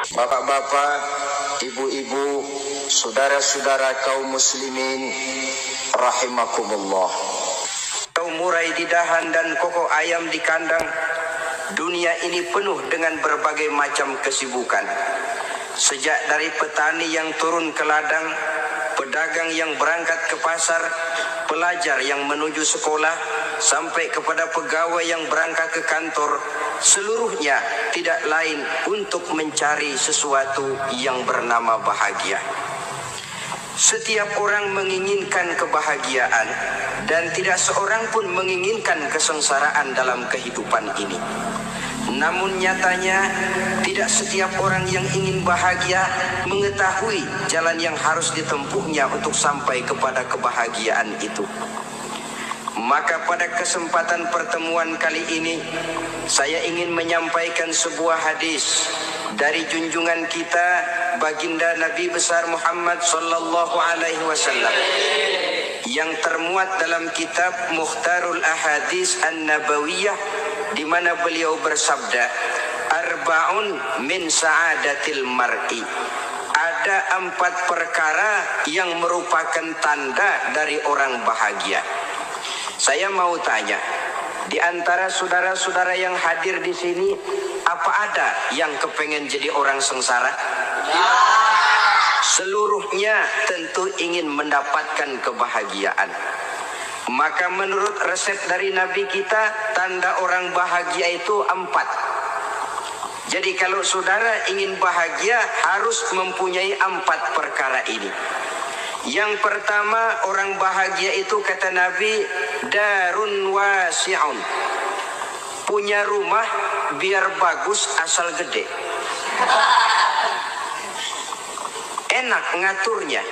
Bapak-bapak, ibu-ibu, saudara-saudara kaum muslimin, rahimakumullah. Murai di dahan dan koko ayam di kandang, dunia ini penuh dengan berbagai macam kesibukan. Sejak dari petani yang turun ke ladang, pedagang yang berangkat ke pasar, pelajar yang menuju sekolah, sampai kepada pegawai yang berangkat ke kantor, seluruhnya tidak lain untuk mencari sesuatu yang bernama bahagia. Setiap orang menginginkan kebahagiaan dan tidak seorang pun menginginkan kesengsaraan dalam kehidupan ini. Namun nyatanya tidak setiap orang yang ingin bahagia mengetahui jalan yang harus ditempuhnya untuk sampai kepada kebahagiaan itu. Maka pada kesempatan pertemuan kali ini saya ingin menyampaikan sebuah hadis dari junjungan kita baginda Nabi besar Muhammad sallallahu alaihi wasallam yang termuat dalam kitab Mukhtarul Ahadits An-Nabawiyah, di mana beliau bersabda, arba'un min sa'adatil mar'i. Ada 4 perkara yang merupakan tanda dari orang bahagia. Saya mau tanya, di antara saudara-saudara yang hadir di sini, apa ada yang kepengen jadi orang sengsara? Seluruhnya tentu ingin mendapatkan kebahagiaan. Maka menurut resep dari Nabi kita, tanda orang bahagia itu 4. Jadi kalau saudara ingin bahagia, harus mempunyai 4 perkara ini. Yang pertama, orang bahagia itu kata Nabi, darun wasi'un. Punya rumah biar bagus asal gede. Enak ngaturnya.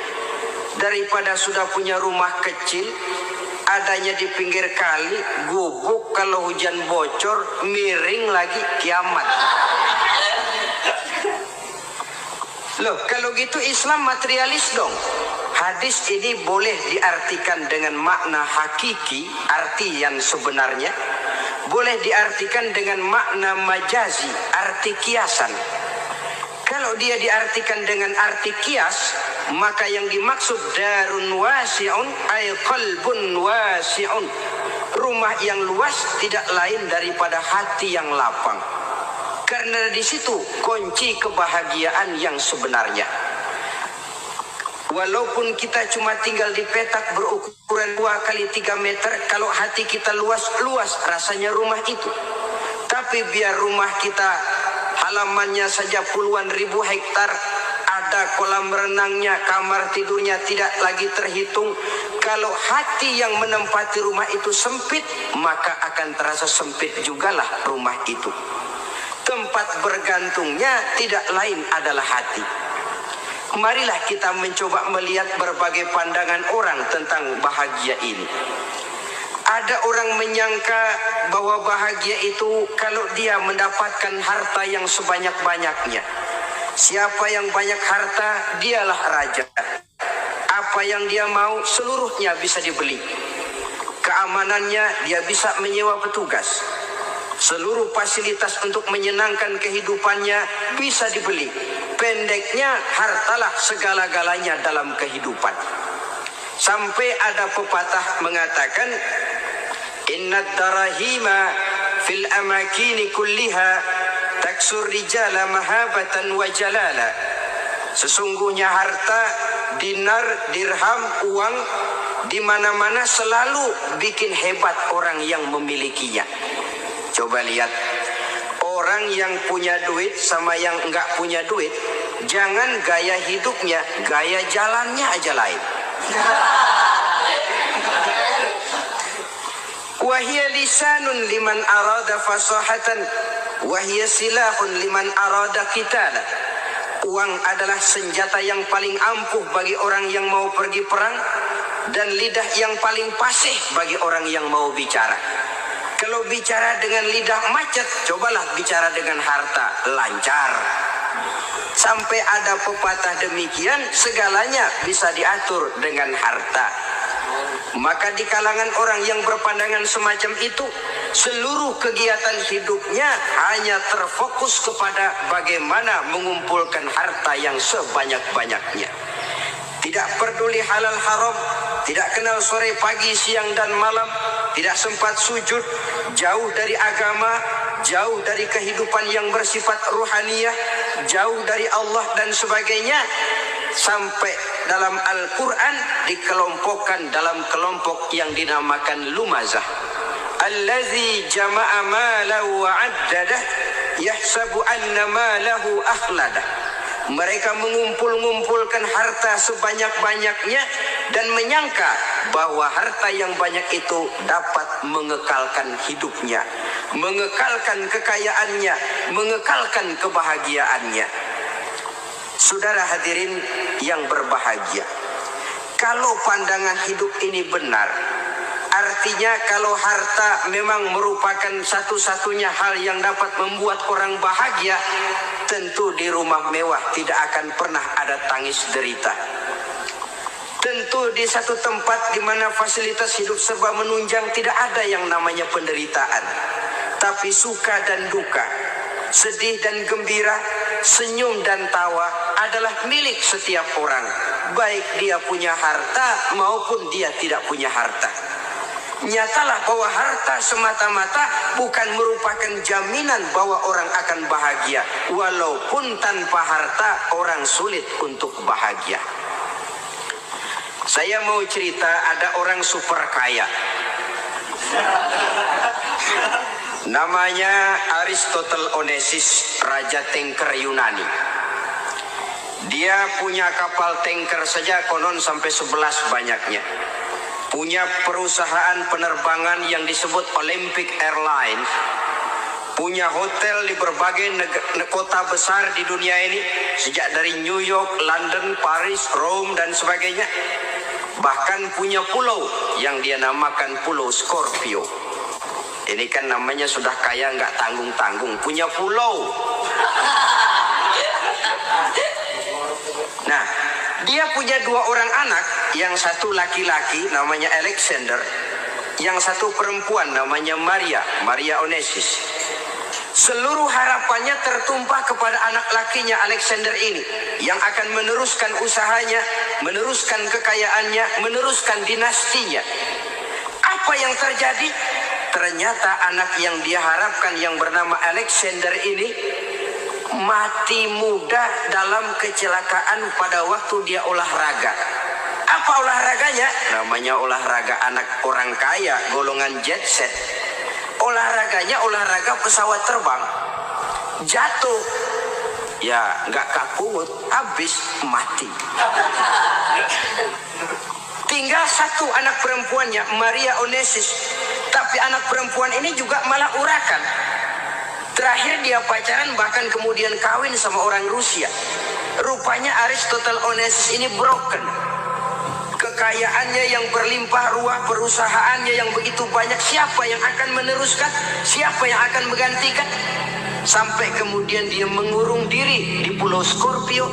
Daripada sudah punya rumah kecil, adanya di pinggir kali, gubuk, kalau hujan bocor, miring lagi, kiamat. Loh, kalau gitu Islam materialis dong. Hadis ini boleh diartikan dengan makna hakiki, arti yang sebenarnya. Boleh diartikan dengan makna majazi, arti kiasan. Kalau dia diartikan dengan arti kias, maka yang dimaksud darun wasi'un ay qalbun wasi'un. Rumah yang luas tidak lain daripada hati yang lapang. Karena di situ kunci kebahagiaan yang sebenarnya. Walaupun kita cuma tinggal di petak berukuran 2 kali 3 meter, kalau hati kita luas rasanya rumah itu. Tapi biar rumah kita halamannya saja puluhan ribu hektar, ada kolam renangnya, kamar tidurnya tidak lagi terhitung. Kalau hati yang menempati rumah itu sempit, maka akan terasa sempit jugalah rumah itu. Tempat bergantungnya tidak lain adalah hati. Marilah kita mencoba melihat berbagai pandangan orang tentang bahagia ini. Ada orang menyangka bahwa bahagia itu kalau dia mendapatkan harta yang sebanyak-banyaknya. Siapa yang banyak harta, dialah raja. Apa yang dia mau, seluruhnya bisa dibeli. Keamanannya, dia bisa menyewa petugas. Seluruh fasilitas untuk menyenangkan kehidupannya bisa dibeli. Pendeknya, hartalah segala-galanya dalam kehidupan. Sampai ada pepatah mengatakan, innad darahima fil amakini kulliha taksur rijala mahabatan wa jalala. Sesungguhnya harta, dinar, dirham, uang di mana-mana selalu bikin hebat orang yang memilikinya. Coba lihat, orang yang punya duit sama yang enggak punya duit, jangan gaya hidupnya, gaya jalannya aja lain. Wahia lisanun liman arada fasahatan, wahia silahun liman arada qitala. Uang adalah senjata yang paling ampuh bagi orang yang mau pergi perang, dan lidah yang paling fasih bagi orang yang mau bicara. Kalau bicara dengan lidah macet, cobalah bicara dengan harta, lancar. Sampai ada pepatah demikian, segalanya bisa diatur dengan harta. Maka di kalangan orang yang berpandangan semacam itu, Seluruh kegiatan hidupnya hanya terfokus kepada bagaimana mengumpulkan harta yang sebanyak-banyaknya. Tidak peduli halal haram, tidak kenal sore pagi siang dan malam, tidak sempat sujud, jauh dari agama, jauh dari kehidupan yang bersifat ruhaniyah, jauh dari Allah dan sebagainya. Sampai dalam Al-Quran dikelompokkan dalam kelompok yang dinamakan lumazah. Allazi jama'a malahu wa 'addadah yahsabu anna malahu akhladah. Mereka mengumpulkan harta sebanyak-banyaknya dan menyangka bahwa harta yang banyak itu dapat mengekalkan hidupnya, mengekalkan kekayaannya, mengekalkan kebahagiaannya. Saudara hadirin yang berbahagia, kalau pandangan hidup ini benar, artinya kalau harta memang merupakan satu-satunya hal yang dapat membuat orang bahagia, tentu di rumah mewah tidak akan pernah ada tangis derita. Tentu di satu tempat di mana fasilitas hidup serba menunjang tidak ada yang namanya penderitaan. Tapi suka dan duka, sedih dan gembira, senyum dan tawa adalah milik setiap orang, baik dia punya harta maupun dia tidak punya harta. Nyatalah bahwa harta semata-mata bukan merupakan jaminan bahwa orang akan bahagia. Walaupun tanpa harta orang sulit untuk bahagia. Saya mau cerita, ada orang super kaya. Namanya Aristotle Onesimus, Raja Tanker Yunani. Dia punya kapal tanker saja konon sampai 11 banyaknya. Punya perusahaan penerbangan yang disebut Olympic Airlines. Punya hotel di berbagai kota besar di dunia ini, sejak dari New York, London, Paris, Rome dan sebagainya. Bahkan punya pulau yang dia namakan Pulau Scorpio. Ini kan namanya sudah kaya nggak tanggung-tanggung, punya pulau. Nah, dia punya 2 orang anak, yang satu laki-laki namanya Alexander, yang satu perempuan namanya Maria Onesimus. Seluruh harapannya tertumpah kepada anak lakinya Alexander ini, yang akan meneruskan usahanya, meneruskan kekayaannya, meneruskan dinastinya. Apa yang terjadi? Ternyata anak yang dia harapkan yang bernama Alexander ini mati muda dalam kecelakaan pada waktu dia olahraga. Apa olahraganya? Namanya olahraga anak orang kaya, golongan jet set. Olahraganya olahraga pesawat terbang. Jatuh, ya nggak kakungut, habis mati. Tinggal satu anak perempuannya, Maria Onesimus. Tapi anak perempuan ini juga malah urakan. Terakhir dia pacaran, bahkan kemudian kawin sama orang Rusia. Rupanya Aristotle Onesimus ini broken. Kekayaannya yang berlimpah ruah, perusahaannya yang begitu banyak, siapa yang akan meneruskan? Siapa yang akan menggantikan? Sampai kemudian dia mengurung diri di Pulau Scorpio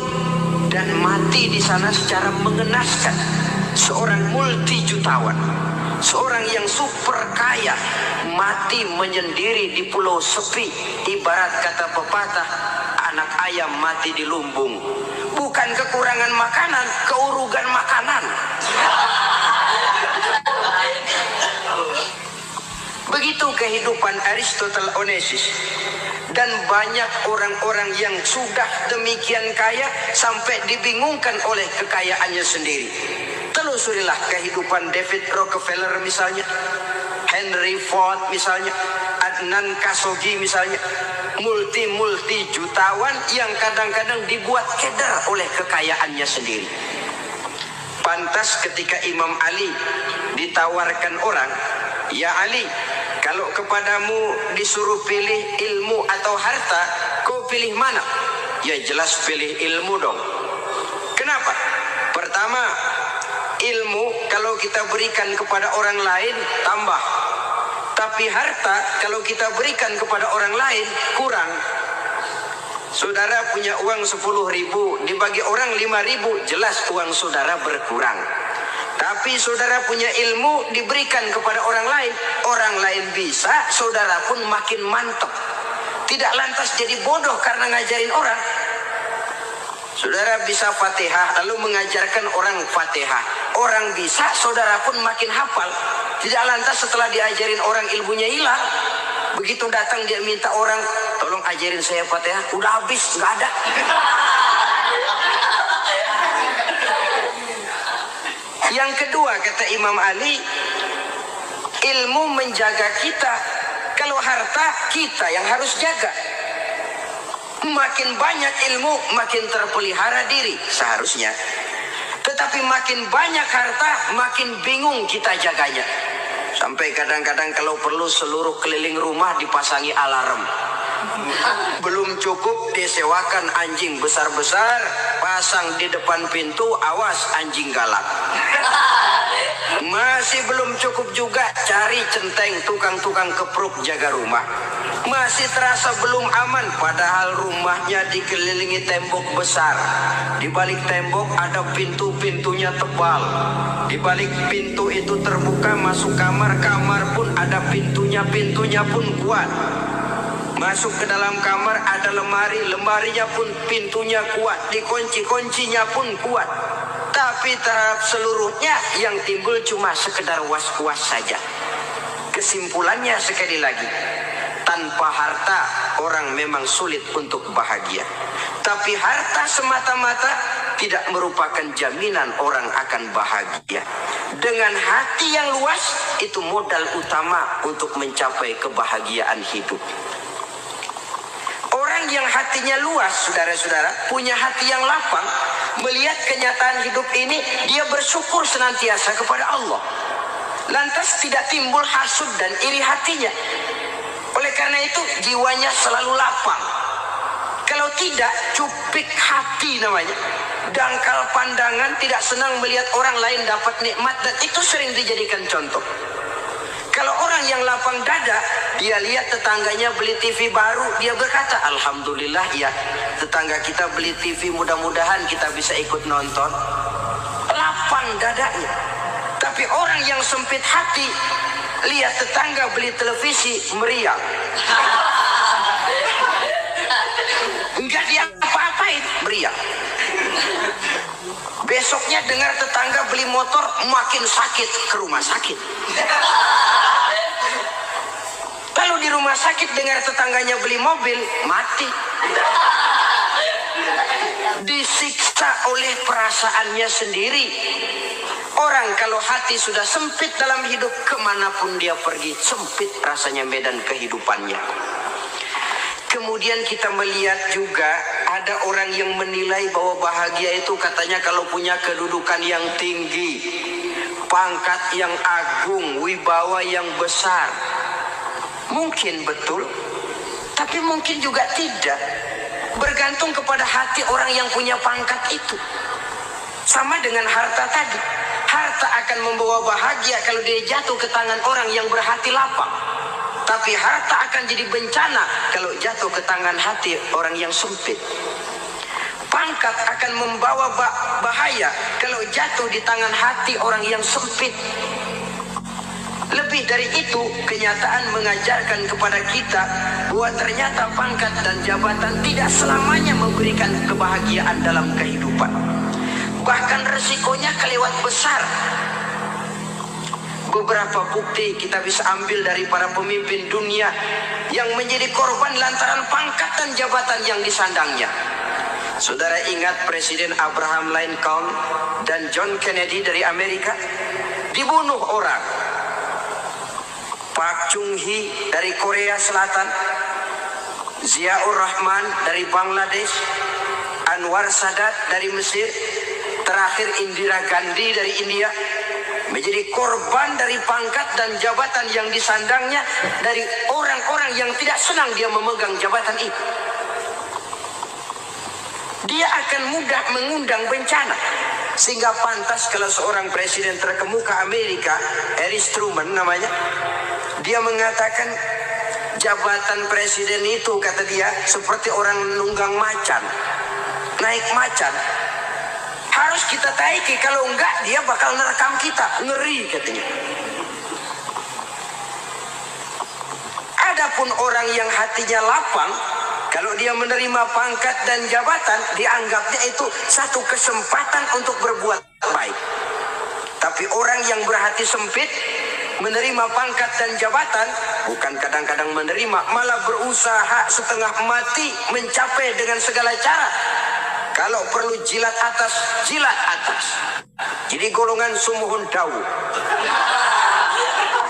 dan mati di sana secara mengenaskan. Seorang multi jutawan, seorang yang super kaya, mati menyendiri di pulau sepi. Ibarat kata pepatah, anak ayam mati di lumbung. Bukan kekurangan makanan, keurugan makanan. Begitu kehidupan Aristotle Onesimus. Dan banyak orang-orang yang sudah demikian kaya sampai dibingungkan oleh kekayaannya sendiri. Telusurilah kehidupan David Rockefeller misalnya, Henry Ford misalnya, Adnan Khashoggi misalnya. Multi jutawan yang kadang-kadang dibuat keder oleh kekayaannya sendiri. Pantas ketika Imam Ali ditawarkan orang, "Ya Ali, kalau kepadamu disuruh pilih ilmu atau harta, kau pilih mana?" Ya jelas pilih ilmu dong. Kenapa? Pertama, ilmu kalau kita berikan kepada orang lain tambah. Tapi harta kalau kita berikan kepada orang lain kurang. Saudara punya uang 10.000, dibagi orang 5.000, jelas uang saudara berkurang. Tapi saudara punya ilmu diberikan kepada orang lain bisa, saudara pun makin mantap. Tidak lantas jadi bodoh karena ngajarin orang. Saudara bisa Fatihah lalu mengajarkan orang Fatihah. Orang bisa, saudara pun makin hafal. Tidak lantas setelah diajarin orang ilmunya hilang. Begitu datang dia minta orang, tolong ajarin saya Fatihah. Udah habis, nggak ada. Yang kedua kata Imam Ali, ilmu menjaga kita. Kalau harta kita yang harus jaga. Makin banyak ilmu makin terpelihara diri seharusnya. Tetapi makin banyak harta makin bingung kita jaganya. Sampai kadang-kadang kalau perlu seluruh keliling rumah dipasangi alarm. Belum cukup disewakan anjing besar-besar, pasang di depan pintu, awas anjing galak. Masih belum cukup juga cari centeng tukang-tukang kepruk jaga rumah. Masih terasa belum aman padahal rumahnya dikelilingi tembok besar. Di balik tembok ada pintu-pintunya tebal. Di balik pintu itu terbuka masuk kamar, kamar pun ada pintunya pun kuat. Masuk ke dalam kamar ada lemari, lemarinya pun pintunya kuat, dikunci, kuncinya pun kuat. Tapi terhadap seluruhnya yang timbul cuma sekedar was-was saja. Kesimpulannya sekali lagi, tanpa harta orang memang sulit untuk bahagia. Tapi harta semata-mata tidak merupakan jaminan orang akan bahagia. Dengan hati yang luas itu modal utama untuk mencapai kebahagiaan hidup. Orang yang hatinya luas, saudara-saudara, punya hati yang lapang, melihat kenyataan hidup ini, dia bersyukur senantiasa kepada Allah. Lantas tidak timbul hasud dan iri hatinya. Oleh karena itu, jiwanya selalu lapang. Kalau tidak, cupik hati namanya. Dangkal pandangan, tidak senang melihat orang lain dapat nikmat, dan itu sering dijadikan contoh. Kalau orang yang lapang dada, dia lihat tetangganya beli TV baru, dia berkata, alhamdulillah ya, tetangga kita beli TV, mudah-mudahan kita bisa ikut nonton. Lapang dadanya. Tapi orang yang sempit hati, lihat tetangga beli televisi, meriang. Enggak dia apa-apain, meriang. Besoknya dengar tetangga beli motor, makin sakit, ke rumah sakit. Lalu di rumah sakit dengar tetangganya beli mobil, mati. Disiksa oleh perasaannya sendiri. Orang kalau hati sudah sempit dalam hidup, kemanapun dia pergi, sempit rasanya medan kehidupannya. Kemudian kita melihat juga ada orang yang menilai bahwa bahagia itu katanya kalau punya kedudukan yang tinggi, pangkat yang agung, wibawa yang besar. Mungkin betul, tapi mungkin juga tidak. Bergantung kepada hati orang yang punya pangkat itu. Sama dengan harta tadi. Harta akan membawa bahagia kalau dia jatuh ke tangan orang yang berhati lapang. Tapi harta akan jadi bencana kalau jatuh ke tangan hati orang yang sempit. Pangkat akan membawa bahaya kalau jatuh di tangan hati orang yang sempit. Lebih dari itu, kenyataan mengajarkan kepada kita bahwa ternyata pangkat dan jabatan tidak selamanya memberikan kebahagiaan dalam kehidupan. Bahkan resikonya kelewat besar. Beberapa bukti kita bisa ambil dari para pemimpin dunia yang menjadi korban lantaran pangkat dan jabatan yang disandangnya. Saudara ingat Presiden Abraham Lincoln dan John Kennedy dari Amerika? Dibunuh orang. Park Chung-hee dari Korea Selatan, Ziaur Rahman dari Bangladesh, Anwar Sadat dari Mesir, terakhir Indira Gandhi dari India, menjadi korban dari pangkat dan jabatan yang disandangnya dari orang-orang yang tidak senang dia memegang jabatan itu. Dia akan mudah mengundang bencana. Sehingga pantas kalau seorang presiden terkemuka Amerika, Harry Truman namanya, dia mengatakan jabatan presiden itu, kata dia, seperti orang nunggang macan. Naik macan, Harus kita taiki, kalau enggak dia bakal nerekam kita. Ngeri katanya. Adapun orang yang hatinya lapang, kalau dia menerima pangkat dan jabatan, dianggapnya itu satu kesempatan untuk berbuat baik. Tapi orang yang berhati sempit, menerima pangkat dan jabatan, bukan kadang-kadang menerima, malah berusaha setengah mati mencapai dengan segala cara. Kalau perlu jilat atas, jilat atas. Jadi golongan sumuhun dawu.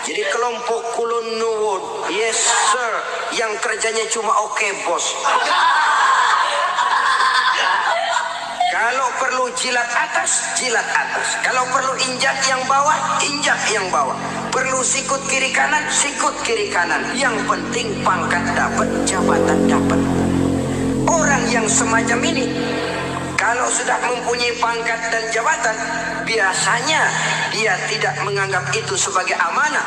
Jadi kelompok kulon nuwun, yes sir, yang kerjanya cuma oke bos. Kalau perlu jilat atas, jilat atas. Kalau perlu injak yang bawah, injak yang bawah. Perlu sikut kiri kanan, sikut kiri kanan. Yang penting pangkat dapat, jabatan dapat. Orang yang semacam ini, kalau sudah mempunyai pangkat dan jabatan, biasanya dia tidak menganggap itu sebagai amanah,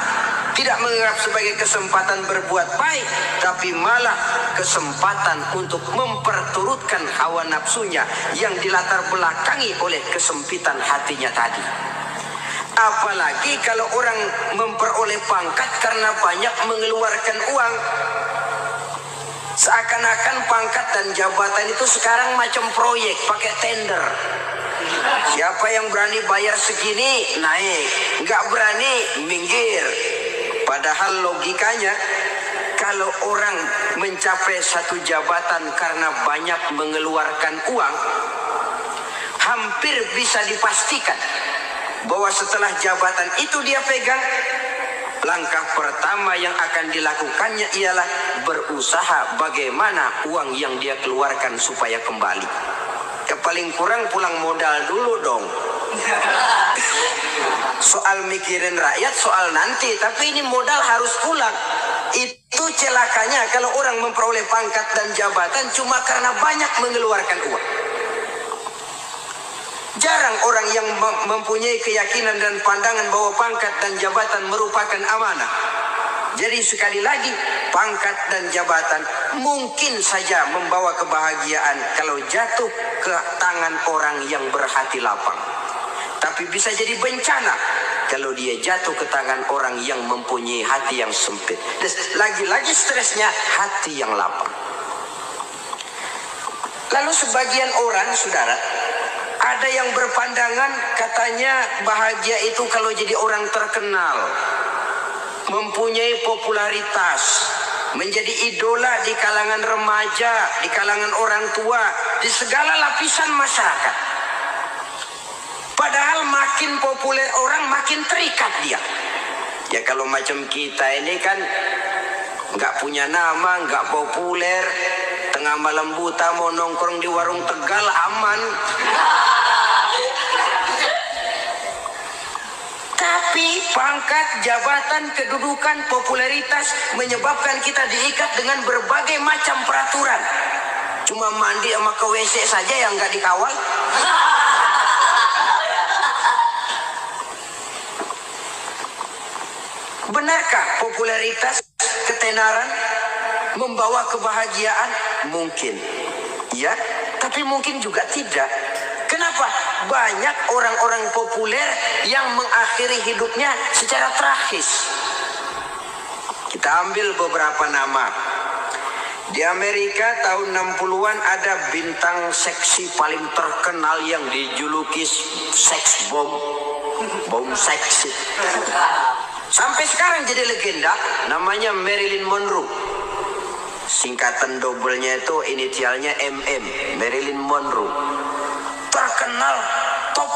tidak menganggap sebagai kesempatan berbuat baik, tapi malah kesempatan untuk memperturutkan hawa nafsunya yang dilatar belakangi oleh kesempitan hatinya tadi. Apalagi kalau orang memperoleh pangkat karena banyak mengeluarkan uang. Seakan-akan pangkat dan jabatan itu sekarang macam proyek, pakai tender. Siapa yang berani bayar segini, naik. Nggak berani, minggir. Padahal logikanya, kalau orang mencapai satu jabatan karena banyak mengeluarkan uang, hampir bisa dipastikan bahwa setelah jabatan itu dia pegang, langkah pertama yang akan dilakukannya ialah berusaha bagaimana uang yang dia keluarkan supaya kembali. Ya paling kurang pulang modal dulu dong. Soal mikirin rakyat soal nanti, tapi ini modal harus pulang. Itu celakanya kalau orang memperoleh pangkat dan jabatan cuma karena banyak mengeluarkan uang. Jarang orang yang mempunyai keyakinan dan pandangan bahwa pangkat dan jabatan merupakan amanah. Jadi sekali lagi, pangkat dan jabatan mungkin saja membawa kebahagiaan kalau jatuh ke tangan orang yang berhati lapang. Tapi bisa jadi bencana kalau dia jatuh ke tangan orang yang mempunyai hati yang sempit. Dan lagi-lagi stresnya hati yang lapang. Lalu sebagian orang, saudara, ada yang berpandangan katanya bahagia itu kalau jadi orang terkenal, mempunyai popularitas, menjadi idola di kalangan remaja, di kalangan orang tua, di segala lapisan masyarakat. Padahal makin populer orang makin terikat dia. Ya kalau macam kita ini kan nggak punya nama, nggak populer, tengah malam buta mau nongkrong di warung Tegal aman. Tapi pangkat, jabatan, kedudukan, popularitas menyebabkan kita diikat dengan berbagai macam peraturan. Cuma mandi sama ke WC saja yang nggak dikawal. Benarkah popularitas, ketenaran membawa kebahagiaan? Mungkin. Ya, tapi mungkin juga tidak. Kenapa? Banyak orang-orang populer yang mengakhiri hidupnya secara tragis. Kita ambil beberapa nama. Di Amerika tahun 60-an ada bintang seksi paling terkenal yang dijuluki seks bom. Bom seksi. Sampai sekarang jadi legenda, namanya Marilyn Monroe. Singkatan double-nya itu inisialnya MM, Marilyn Monroe. Terkenal, top,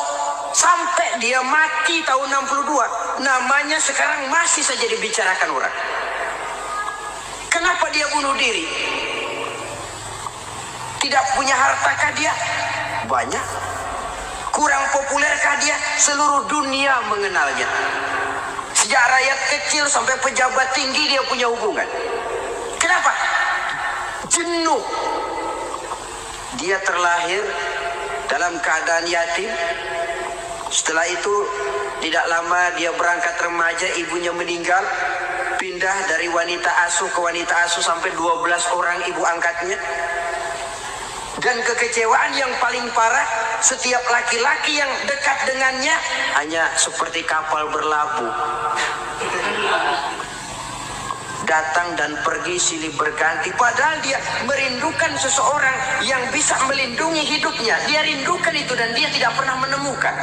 sampai dia mati tahun 62. Namanya sekarang masih saja dibicarakan orang. Kenapa dia bunuh diri? Tidak punya hartakah dia? Banyak. Kurang populerkah dia? Seluruh dunia mengenalnya. Sejak rakyat kecil sampai pejabat tinggi dia punya hubungan. Kenapa? Jenuh. Dia terlahir dalam keadaan yatim. Setelah itu tidak lama dia berangkat remaja, ibunya meninggal. Pindah dari wanita asuh ke wanita asuh sampai 12 orang ibu angkatnya. Dan kekecewaan keadaan yang paling parah, setiap laki-laki yang dekat dengannya hanya seperti kapal berlabuh. Datang dan pergi silih berganti, padahal dia merindukan seseorang yang bisa melindungi hidupnya. Dia rindukan itu dan dia tidak pernah menemukan.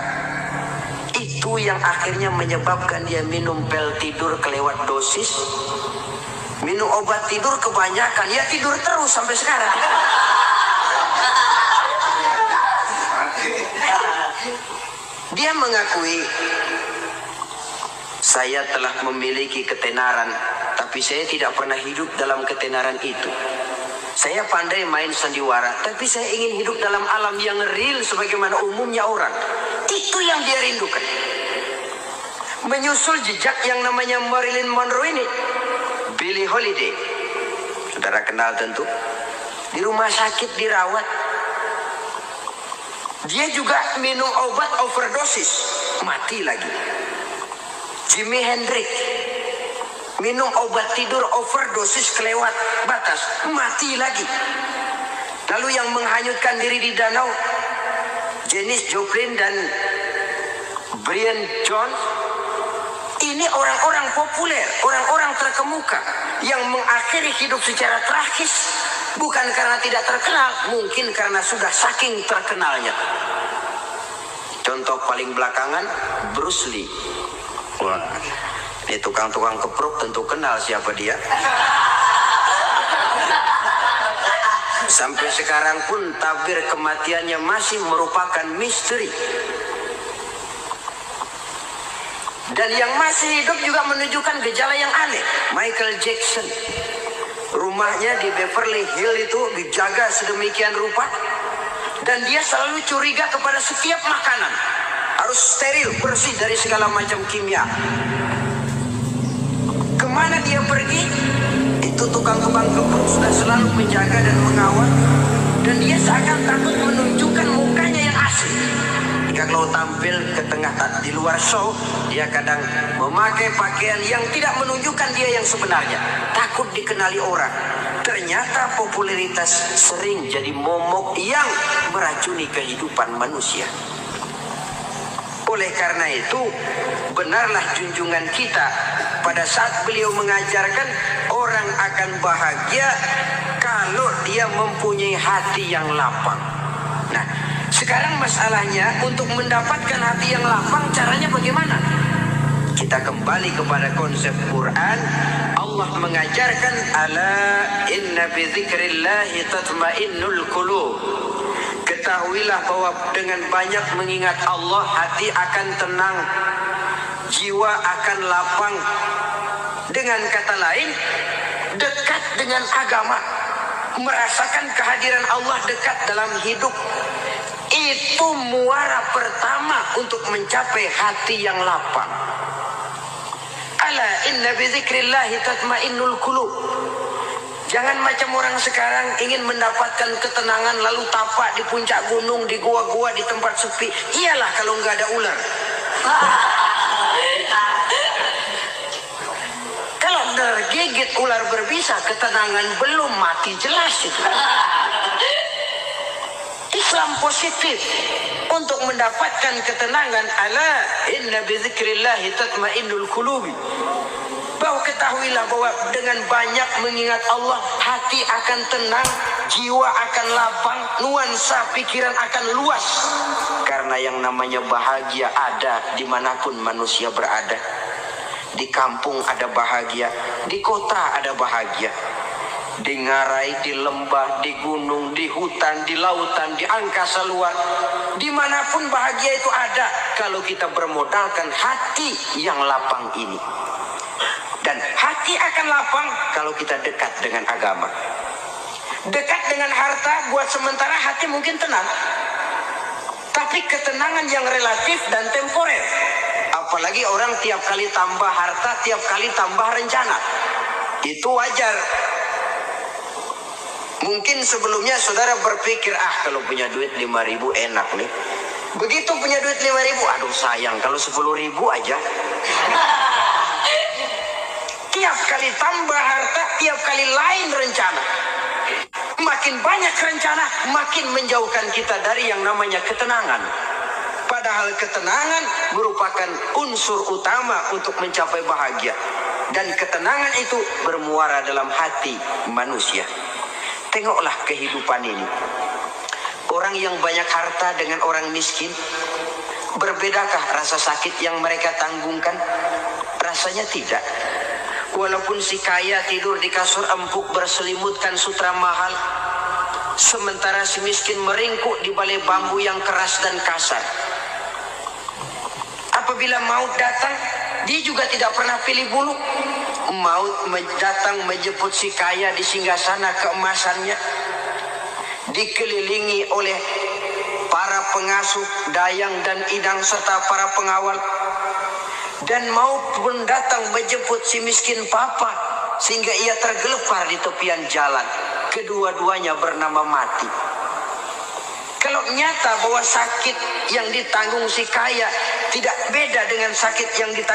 Itu yang akhirnya menyebabkan dia minum pil tidur kelewat dosis, minum obat tidur kebanyakan, ya tidur terus sampai sekarang. Dia mengakui, saya telah memiliki ketenaran, tapi saya tidak pernah hidup dalam ketenaran itu. Saya pandai main sandiwara, tapi saya ingin hidup dalam alam yang real sebagaimana umumnya orang. Itu yang dia rindukan. Menyusul jejak yang namanya Marilyn Monroe ini, Billie Holiday, saudara kenal tentu. Di rumah sakit dirawat. Dia juga minum obat overdosis, mati lagi. Jimi Hendrix minum obat tidur overdosis kelewat batas, mati lagi. Lalu yang menghanyutkan diri di danau, Janis Joplin dan Brian Jones. Ini orang-orang populer, orang-orang terkemuka yang mengakhiri hidup secara tragis, bukan karena tidak terkenal, mungkin karena sudah saking terkenalnya. Contoh paling belakangan, Bruce Lee. Wah, ini tukang-tukang keprok tentu kenal siapa dia. Sampai sekarang pun tabir kematiannya masih merupakan misteri. Dan yang masih hidup juga menunjukkan gejala yang aneh. Michael Jackson, rumahnya di Beverly Hills itu dijaga sedemikian rupa, dan dia selalu curiga kepada setiap makanan. Harus steril, bersih dari segala macam kimia. Kemana dia pergi, itu tukang-tukang keprok sudah selalu menjaga dan mengawal. Dan dia seakan takut menunjukkan mukanya yang asli. Kalau tampil ke tengah di luar show, dia kadang memakai pakaian yang tidak menunjukkan dia yang sebenarnya. Takut dikenali orang. Ternyata popularitas sering jadi momok yang meracuni kehidupan manusia. Oleh karena itu, benarlah junjungan kita pada saat beliau mengajarkan orang akan bahagia kalau dia mempunyai hati yang lapang. Nah, sekarang masalahnya untuk mendapatkan hati yang lapang, caranya bagaimana? Kita kembali kepada konsep Quran. Allah mengajarkan, ala inna bi dzikrillahi tatmainnul qulub. Ketahuilah bahwa dengan banyak mengingat Allah, hati akan tenang, jiwa akan lapang. Dengan kata lain, dekat dengan agama, merasakan kehadiran Allah dekat dalam hidup, itu muara pertama untuk mencapai hati yang lapang. Ala inna bi dzikrillahi tatmainnul qulub. Jangan macam orang sekarang ingin mendapatkan ketenangan lalu tapak di puncak gunung, di gua-gua, di tempat sepi. Iyalah kalau nggak ada ular. Kalau tergigit ular berbisa, ketenangan belum, mati jelas itu. Islam positif untuk mendapatkan ketenangan. Ala inna bi dzikrillahi tatmainnul qulubi. Bahwa ketahuilah bahwa dengan banyak mengingat Allah, hati akan tenang, jiwa akan lapang, nuansa pikiran akan luas. Karena yang namanya bahagia ada dimanapun manusia berada. Di kampung ada bahagia, di kota ada bahagia. Di ngarai, di lembah, di gunung, di hutan, di lautan, di angkasa luar. Dimanapun bahagia itu ada kalau kita bermodalkan hati yang lapang ini. Dan hati akan lapang kalau kita dekat dengan agama. Dekat dengan harta buat sementara hati mungkin tenang. Tapi ketenangan yang relatif dan temporer. Apalagi orang tiap kali tambah harta, tiap kali tambah rencana. Itu wajar. Mungkin sebelumnya saudara berpikir, kalau punya duit 5.000 enak nih. Begitu punya duit 5.000, aduh sayang kalau 10.000 aja. Tiap kali tambah harta, tiap kali lain rencana. Makin banyak rencana, makin menjauhkan kita dari yang namanya ketenangan. Padahal ketenangan merupakan unsur utama untuk mencapai bahagia. Dan ketenangan itu bermuara dalam hati manusia. Tengoklah kehidupan ini. Orang yang banyak harta dengan orang miskin, berbedakah rasa sakit yang mereka tanggungkan? Rasanya tidak. Walaupun si kaya tidur di kasur empuk berselimutkan sutra mahal, sementara si miskin meringkuk di balai bambu yang keras dan kasar. Apabila maut datang, dia juga tidak pernah pilih bulu. Maut datang menjemput si kaya di singgasana keemasannya, dikelilingi oleh para pengasuh, dayang dan idang serta para pengawal. Dan maut pun datang menjemput si miskin papa, sehingga ia tergelepar di tepian jalan. Kedua-duanya bernama mati. Kalau nyata bahwa sakit yang ditanggung si kaya tidak beda dengan sakit yang ditanggung